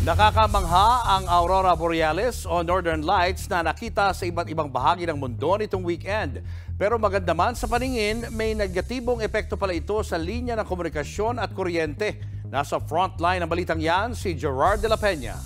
Nakakamangha ang Aurora Borealis o Northern Lights na nakita sa iba't ibang bahagi ng mundo nitong weekend. Pero maganda man sa paningin, may negatibong epekto pala ito sa linya ng komunikasyon at kuryente. Nasa frontline ng balitang yan si Gerard de la Peña.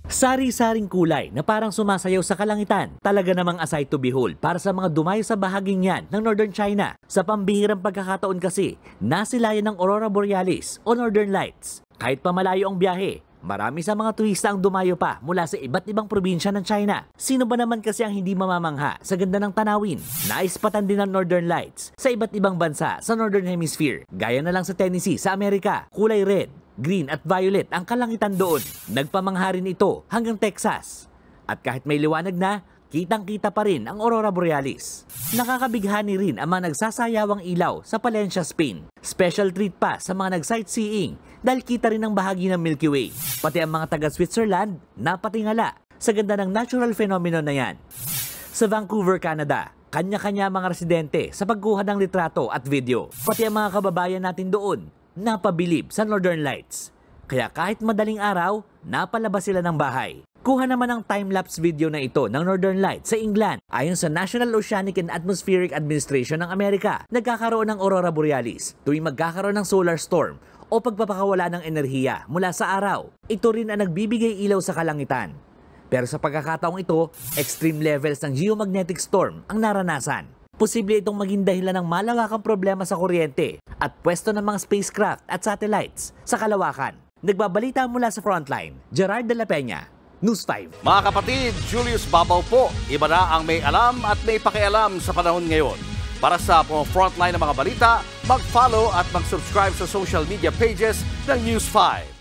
Sari-saring kulay na parang sumasayaw sa kalangitan. Talaga namang a sight to behold para sa mga dumayo sa bahaging yan ng Northern China. Sa pambihirang pagkakataon kasi, nasilayan ng Aurora Borealis o Northern Lights. Kahit pa malayo ang biyahe, marami sa mga turista ang dumayo pa mula sa iba't ibang probinsya ng China. Sino ba naman kasi ang hindi mamamangha sa ganda ng tanawin? Naispatan din ng Northern Lights sa iba't ibang bansa sa Northern Hemisphere. Gaya na lang sa Tennessee sa Amerika, kulay red, green at violet ang kalangitan doon. Nagpamangha rin ito hanggang Texas. At kahit may liwanag na, kitang-kita pa rin ang Aurora Borealis. Nakakabighani rin ang mga nagsasayawang ilaw sa Palencia, Spain. Special treat pa sa mga nag-sightseeing dahil kita rin ang bahagi ng Milky Way. Pati ang mga taga-Switzerland napatingala sa ganda ng natural phenomenon na yan. Sa Vancouver, Canada, kanya-kanya mga residente sa pagkuha ng litrato at video. Pati ang mga kababayan natin doon napabilib sa Northern Lights. Kaya kahit madaling araw, napalabas sila ng bahay. Kuha naman ang time-lapse video na ito ng Northern Lights sa England. Ayon sa National Oceanic and Atmospheric Administration ng Amerika, nagkakaroon ng Aurora Borealis tuwing magkakaroon ng solar storm o pagpapakawala ng enerhiya mula sa araw. Ito rin ang nagbibigay ilaw sa kalangitan. Pero sa pagkakataong ito, extreme levels ng geomagnetic storm ang naranasan. Posible itong maging dahilan ng malawakang problema sa kuryente at pwesto ng mga spacecraft at satellites sa kalawakan. Nagbabalita mula sa frontline, Gerard de la Peña, News 5. Mga kapatid, Julius Babaw po. Iba na ang may alam at may pakialam sa panahon ngayon. Para sa frontline ng mga balita, mag-follow at mag-subscribe sa social media pages ng News 5.